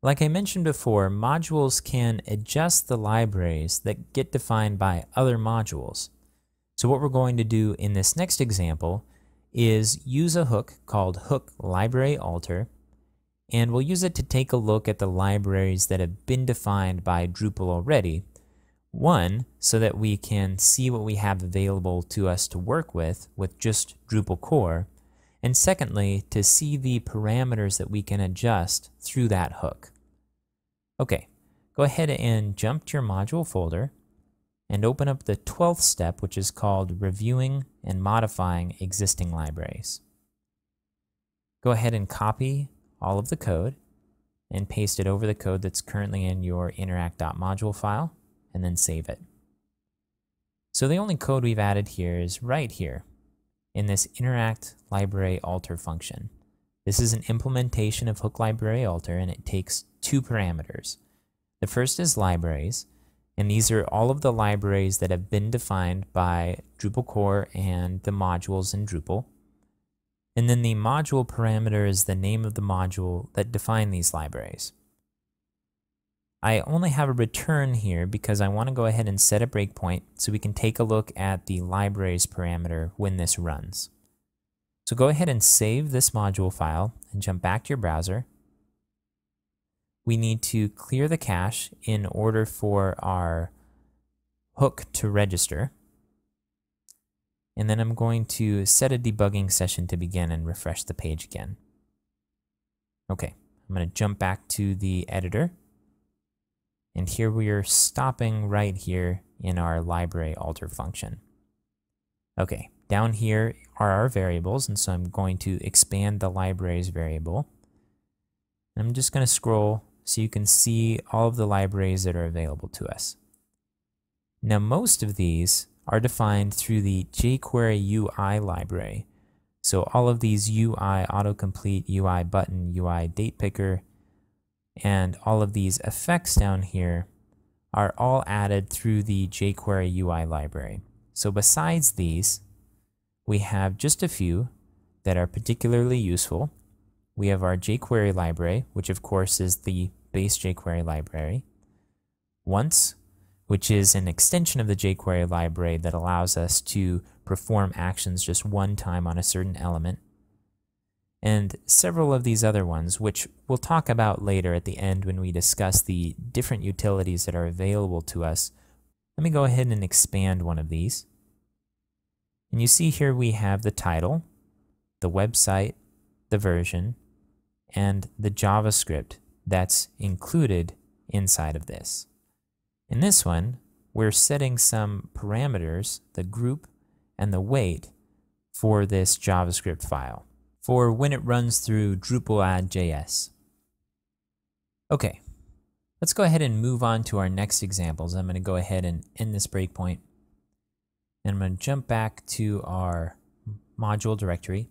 Like I mentioned before, modules can adjust the libraries that get defined by other modules. So what we're going to do in this next example is use a hook called hook library alter, and we'll use it to take a look at the libraries that have been defined by Drupal already. One, so that we can see what we have available to us to work with just Drupal core, and secondly, to see the parameters that we can adjust through that hook. Okay, go ahead and jump to your module folder and open up the 12th step, which is called reviewing and modifying existing libraries. Go ahead and copy all of the code and paste it over the code that's currently in your interact.module file, and then save it. So the only code we've added here is right here in this interact library alter function. This is an implementation of hook library alter, and it takes two parameters. The first is libraries, and these are all of the libraries that have been defined by Drupal core and the modules in Drupal. And then the module parameter is the name of the module that define these libraries. I only have a return here because I want to go ahead and set a breakpoint so we can take a look at the libraries parameter when this runs. So go ahead and save this module file and jump back to your browser. We need to clear the cache in order for our hook to register. And then I'm going to set a debugging session to begin and refresh the page again. Okay, I'm going to jump back to the editor. And here we are stopping right here in our library alter function. Okay, down here are our variables, and so I'm going to expand the libraries variable. And I'm just going to scroll so you can see all of the libraries that are available to us. Now most of these are defined through the jQuery UI library. So all of these UI autocomplete, UI button, UI date picker, and all of these effects down here are all added through the jQuery UI library. So besides these, we have just a few that are particularly useful. We have our jQuery library, which of course is the base jQuery library. Once, which is an extension of the jQuery library that allows us to perform actions just one time on a certain element. And several of these other ones, which we'll talk about later at the end when we discuss the different utilities that are available to us. Let me go ahead and expand one of these. And you see here we have the title, the website, the version, and the JavaScript that's included inside of this. In this one, we're setting some parameters, the group and the weight, for this JavaScript file, for when it runs through Drupal add.js. Okay, let's go ahead and move on to our next examples. I'm going to go ahead and end this breakpoint. And I'm going to jump back to our module directory.